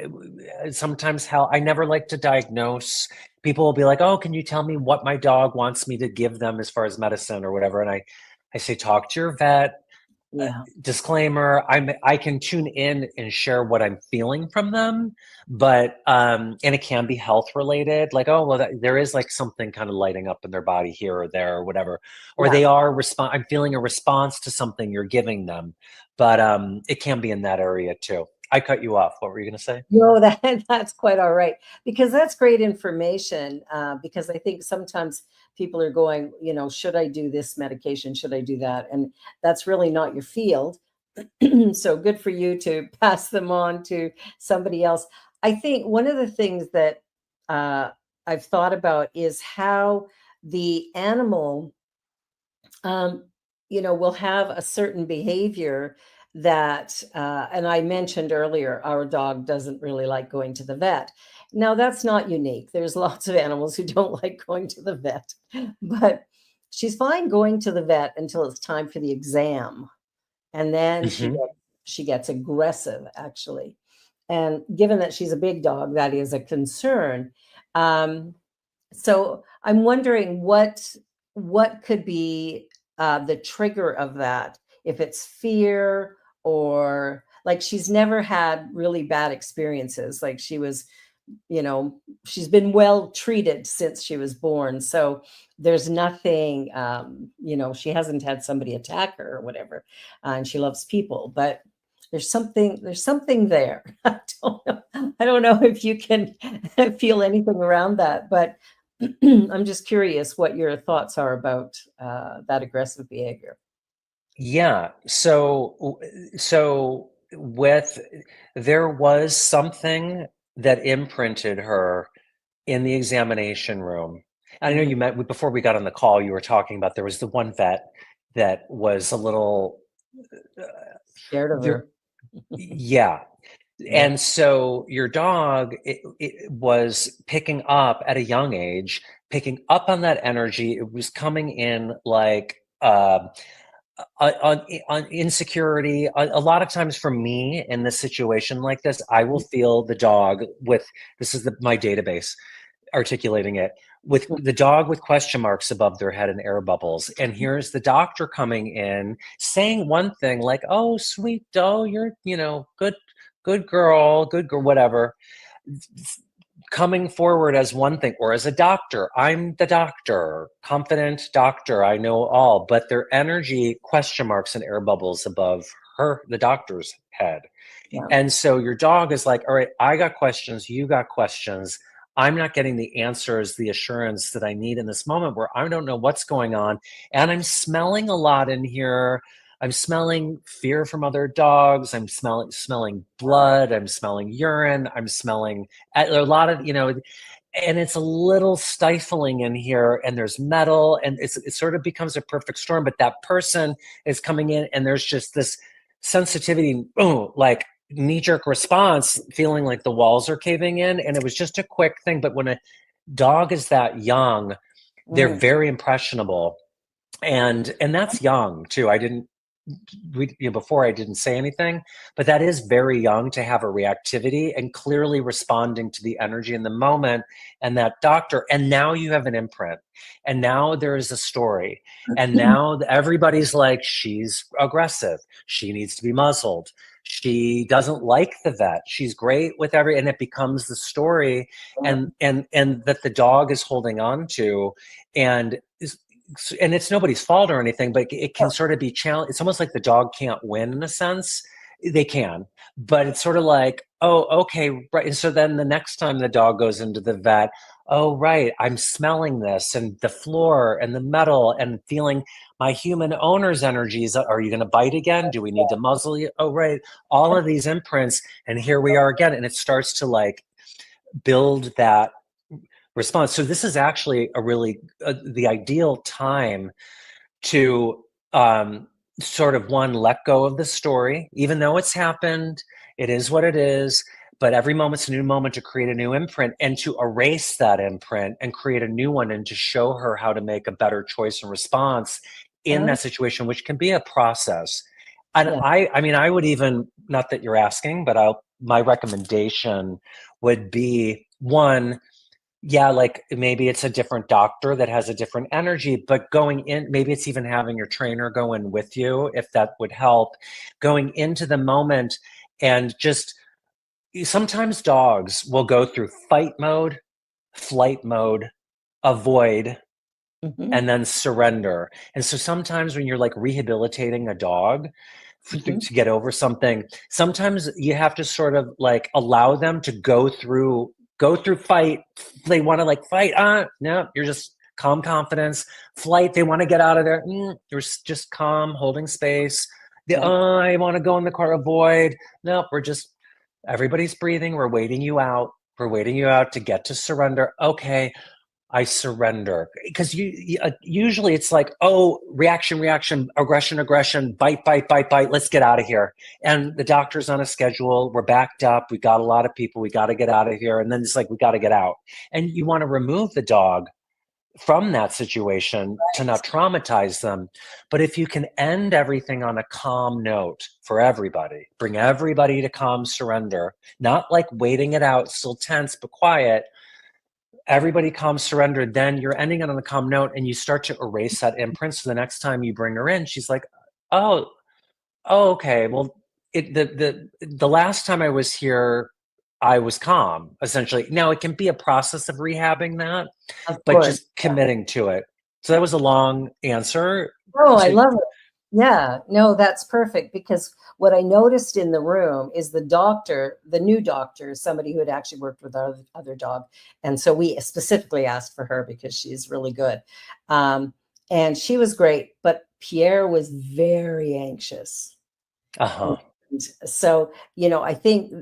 sometimes how I never like to diagnose. People will be like, oh, can you tell me what my dog wants me to give them as far as medicine or whatever? And I say, talk to your vet. Disclaimer, I can tune in and share what I'm feeling from them, but and it can be health related, like, oh well, there is like something kind of lighting up in their body here or there or whatever, or they are I'm feeling a response to something you're giving them. But it can be in that area too. I cut you off. What were you going to say? No, that's quite all right, because that's great information. Because I think sometimes people are going, should I do this medication? Should I do that? And that's really not your field. So good for you to pass them on to somebody else. I think one of the things that I've thought about is how the animal, will have a certain behavior that, and I mentioned earlier, our dog doesn't really like going to the vet. Now, that's not unique. There's lots of animals who don't like going to the vet, but she's fine going to the vet until it's time for the exam. And then she gets aggressive, actually. And given that she's a big dog, that is a concern. So I'm wondering what could be the trigger of that, if it's fear, or like she's never had really bad experiences, like she was she's been well treated since she was born. So there's nothing, she hasn't had somebody attack her or whatever. And she loves people, but there's something there. I don't know if you can feel anything around that, but I'm just curious what your thoughts are about that aggressive behavior. Yeah. So there was something that imprinted her in the examination room. I know Mm-hmm. before we got on the call, you were talking about there was the one vet that was a little, Scared of there, her. yeah. Yeah. And so your dog, it was picking up at a young age, picking up on that energy. It was coming in like, on insecurity. A lot of times for me in this situation like this, I will feel the dog with, this is my database articulating it, with the dog with question marks above their head and air bubbles. And here's the doctor coming in saying one thing like, oh, sweet doe, you're, good girl, whatever, coming forward as one thing, or as a doctor, I'm the doctor, confident doctor, I know all, but their energy, question marks and air bubbles above the doctor's head. Yeah. And so your dog is like, all right, I got questions, you got questions. I'm not getting the answers, the assurance that I need in this moment where I don't know what's going on. And I'm smelling a lot in here. I'm smelling fear from other dogs. I'm smelling blood. I'm smelling urine. I'm smelling a lot of, and it's a little stifling in here, and there's metal, and it sort of becomes a perfect storm. But that person is coming in, and there's just this sensitivity, like knee-jerk response, feeling like the walls are caving in. And it was just a quick thing. But when a dog is that young, they're Mm. very impressionable, and that's young too. Before I didn't say anything, but that is very young to have a reactivity and clearly responding to the energy in the moment. And that doctor, and now you have an imprint, and now there is a story, and now everybody's like, she's aggressive, she needs to be muzzled, she doesn't like the vet, she's great with and it becomes the story, and that the dog is holding on to, and it's nobody's fault or anything, but it can sort of be challenged. It's almost like the dog can't win in a sense. They can, but it's sort of like, oh, okay, right. And so then the next time the dog goes into the vet, oh, right, I'm smelling this and the floor and the metal and feeling my human owner's energies. Are you going to bite again? Do we need to muzzle you? Oh, right. All of these imprints. And here we are again. And it starts to like build that response. So this is actually the ideal time to sort of let go of the story, even though it's happened, it is what it is. But every moment's a new moment to create a new imprint and to erase that imprint and create a new one, and to show her how to make a better choice and response in Oh, that situation, which can be a process. And yeah. I mean, I would even, not that you're asking, but my recommendation would be one, yeah, like maybe it's a different doctor that has a different energy, but going in, maybe it's even having your trainer go in with you, if that would help, going into the moment. And just sometimes dogs will go through fight mode, flight mode, avoid, Mm-hmm. and then surrender. And so sometimes when you're like rehabilitating a dog Mm-hmm. to get over something, sometimes you have to sort of like allow them to go through fight. They want to like fight. No, you're just calm confidence. Flight, they want to get out of there. You're just calm, holding space. Yeah. I want to go in the car, avoid. No, everybody's breathing. We're waiting you out. We're waiting you out to get to surrender. Okay, I surrender. Because usually it's like, oh, reaction, aggression, bite. Let's get out of here. And the doctor's on a schedule. We're backed up. We got a lot of people. We got to get out of here. And then it's like, we got to get out. And you want to remove the dog from that situation to not traumatize them. But if you can end everything on a calm note for everybody, bring everybody to calm surrender, not like waiting it out, still tense, but quiet, everybody calm surrender, then you're ending it on a calm note, and you start to erase that imprint. So the next time you bring her in, she's like, oh, okay, well, the last time I was here, I was calm, essentially. Now it can be a process of rehabbing that, Of but course. just committing to it. So that was a long answer. Oh, I So love it. Yeah, no, that's perfect because what I noticed in the room is the doctor, the new doctor, is somebody who had actually worked with our other dog. And so we specifically asked for her because she's really good. Um, and she was great, but Pierre was very anxious. And uh-huh. so, I think,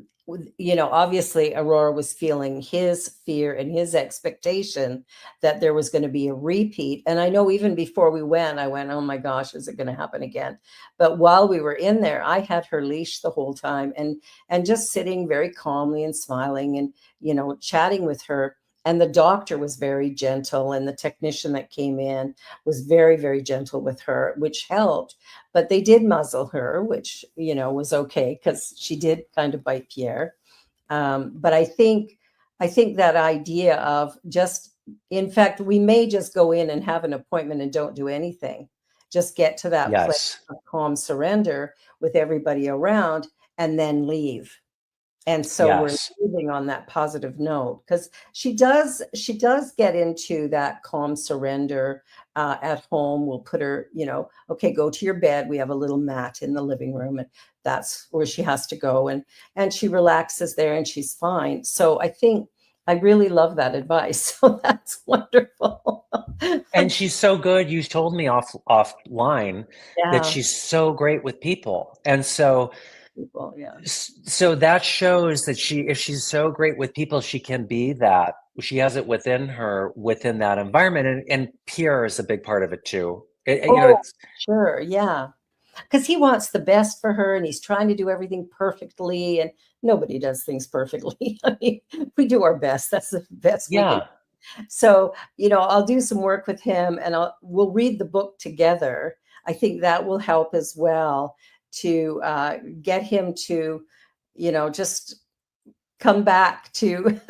obviously Aurora was feeling his fear and his expectation that there was going to be a repeat. And I know even before we went, I went, oh my gosh, is it going to happen again? But while we were in there, I had her leash the whole time and just sitting very calmly and smiling and, chatting with her. And the doctor was very gentle, and the technician that came in was very, very gentle with her, which helped. But they did muzzle her, which, was okay because she did kind of bite Pierre. But I think that idea of just, in fact, we may just go in and have an appointment and don't do anything. Just get to that place Yes. of calm surrender with everybody around and then leave. And so we're Yes. leaving on that positive note because she does get into that calm surrender at home. We'll put her, okay, go to your bed. We have a little mat in the living room, and that's where she has to go. And she relaxes there, and she's fine. So I think I really love that advice. So that's wonderful. And she's so good. You told me offline that Yeah, she's so great with people. And so people, yeah, so that shows that if she's so great with people, she can be that. She has it within her, within that environment. And Pierre is a big part of it too. oh, It's sure, yeah. Because he wants the best for her and he's trying to do everything perfectly, and nobody does things perfectly. I mean, we do our best. That's the best we can. yeah. So, I'll do some work with him and we'll read the book together. I think that will help as well to get him to, just come back to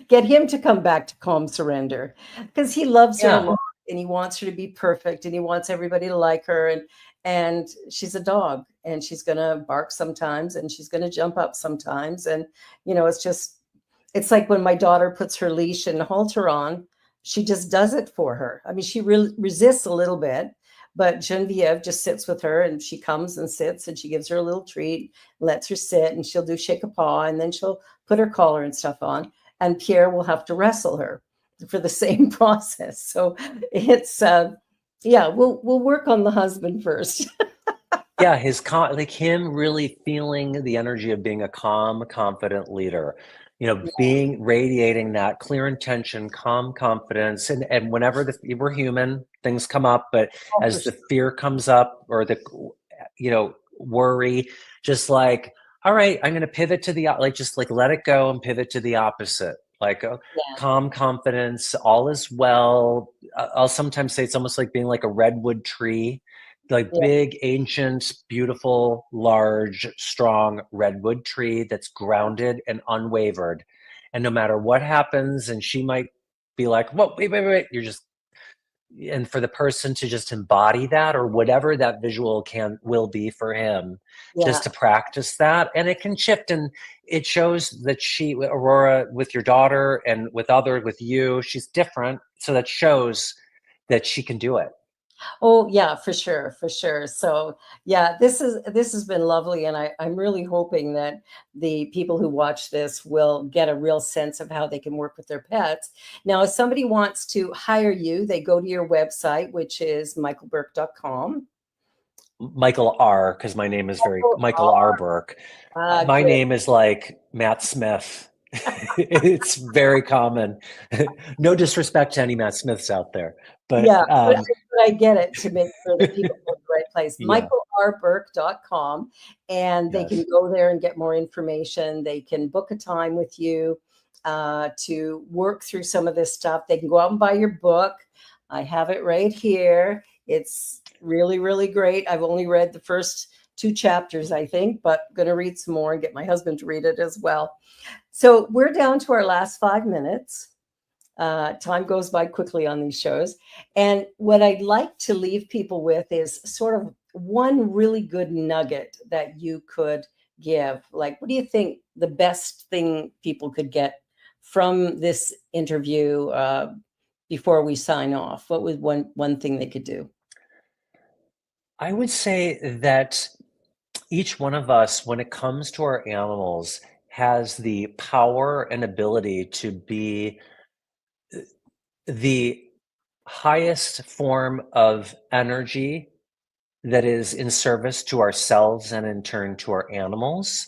get him to come back to calm surrender because he loves her a Yeah. lot and he wants her to be perfect and he wants everybody to like her, and she's a dog and she's going to bark sometimes and she's going to jump up sometimes, and it's like when my daughter puts her leash and halter on, she just does it for her. I mean, she resists a little bit, but Genevieve just sits with her and she comes and sits and she gives her a little treat, lets her sit, and she'll do shake a paw and then she'll put her collar and stuff on. And Pierre will have to wrestle her for the same process. So it's, yeah, we'll work on the husband first. Yeah, like him really feeling the energy of being a calm, confident leader. Being radiating that clear intention, calm confidence, and whenever we're human, things come up, but Oh, for as the sure. fear comes up or the worry, just like, all right, I'm going to pivot to like just like let it go and pivot to the opposite. Like Yeah, calm confidence, all is well. I'll sometimes say it's almost like being like a redwood tree, like yeah, big, ancient, beautiful, large, strong redwood tree that's grounded and unwavered. And no matter what happens, and she might be like, whoa, wait, you're just, and for the person to just embody that or whatever that visual will be for him, just yeah. to practice that. And it can shift, and it shows that Aurora, with your daughter and with you, she's different. So that shows that she can do it. Oh yeah, for sure, for sure. So yeah, this has been lovely, and I'm really hoping that the people who watch this will get a real sense of how they can work with their pets. Now, if somebody wants to hire you, they go to your website, which is michaelburke.com. Michael R, because my name is very Michael R. Burke. My Good. name is like Matt Smith. It's very common. No disrespect to any Matt Smiths out there, but Yeah, but I get it to make sure that people go to the right place. yeah, michaelrburke.com, and they can yes, go there and get more information. They can book a time with you to work through some of this stuff. They can go out and buy your book. I have it right here. It's really, really great. I've only read the first two chapters, I think, but I'm going to read some more and get my husband to read it as well. So we're down to our last 5 minutes. Time goes by quickly on these shows. And what I'd like to leave people with is sort of one really good nugget that you could give? Like, what do you think the best thing people could get from this interview before we sign off? What was one thing they could do? I would say that each one of us, when it comes to our animals, has the power and ability to be the highest form of energy that is in service to ourselves and in turn to our animals,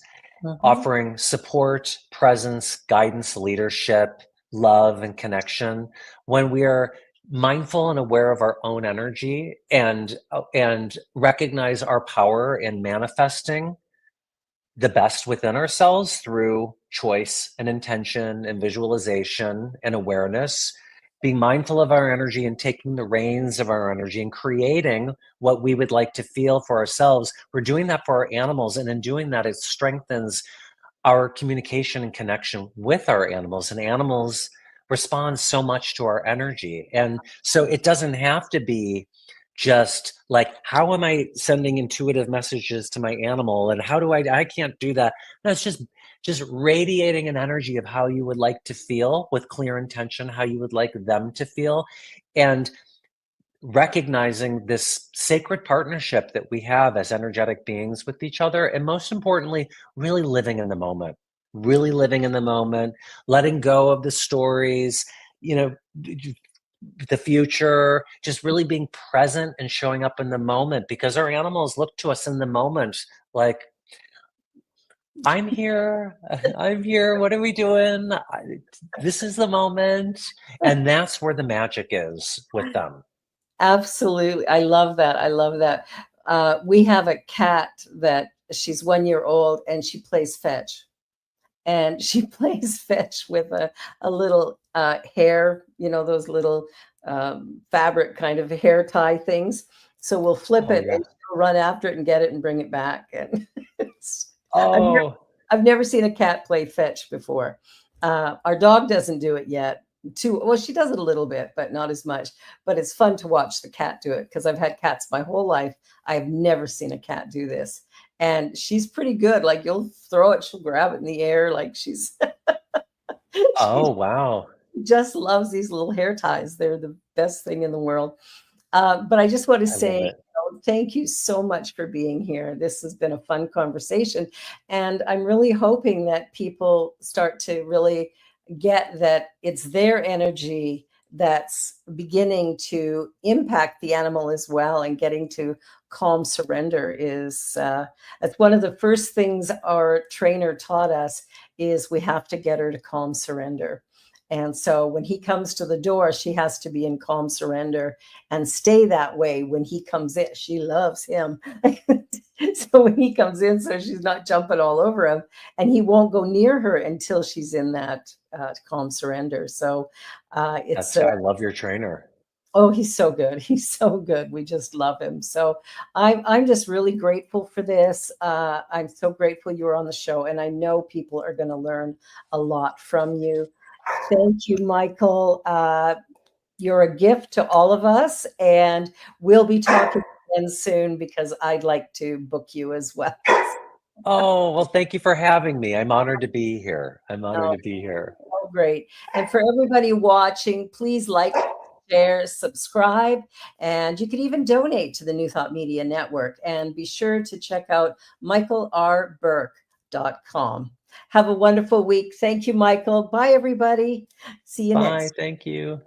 offering support, presence, guidance, leadership, love, and connection. When we are mindful and aware of our own energy and recognize our power in manifesting the best within ourselves through choice and intention and visualization and awareness, being mindful of our energy and taking the reins of our energy and creating what we would like to feel for ourselves. We're doing that for our animals. And in doing that, it strengthens our communication and connection with our animals. And animals respond so much to our energy. And so it doesn't have to be just like, how am I sending intuitive messages to my animal, and how do I can't do that. No, it's just radiating an energy of how you would like to feel with clear intention, how you would like them to feel, and recognizing this sacred partnership that we have as energetic beings with each other. And most importantly, really living in the moment, letting go of the stories, you know, the future, just really being present and showing up in the moment, because our animals look to us in the moment like, I'm here, what are we doing? This is the moment. And that's where the magic is with them. Absolutely. I love that. I love that. We have a cat that she's 1 year old, and she plays fetch. And she plays fetch with a little hair, those little fabric kind of hair tie things. So we'll flip it, Yeah. and she'll run after it and get it and bring it back. And I've never seen a cat play fetch before. Our dog doesn't do it yet. Well, she does it a little bit, but not as much. But it's fun to watch the cat do it, because I've had cats my whole life. I've never seen a cat do this. And she's pretty good. Like, you'll throw it, she'll grab it in the air. Like, she's Oh, wow. just loves these little hair ties. They're the best thing in the world. But I just want to say, thank you so much for being here. This has been a fun conversation. And I'm really hoping that people start to really get that it's their energy that's beginning to impact the animal as well, and getting to calm surrender is that's one of the first things our trainer taught us, is we have to get her to calm surrender. And so when he comes to the door, she has to be in calm surrender and stay that way when he comes in. She loves him. So when he comes in, so she's not jumping all over him, and he won't go near her until she's in that calm surrender. So it's I love your trainer. Oh, he's so good. He's so good. We just love him. So I'm just really grateful for this. I'm so grateful you were on the show, and I know people are going to learn a lot from you. Thank you, Michael. You're a gift to all of us, and we'll be talking again soon, because I'd like to book you as well. Oh, well, thank you for having me. I'm honored to be here. Oh, great. And for everybody watching, please like, share, subscribe, and you can even donate to the New Thought Media Network. And be sure to check out michaelrburke.com. Have a wonderful week. Thank you, Michael. Bye, everybody. See you next. Bye. Thank you.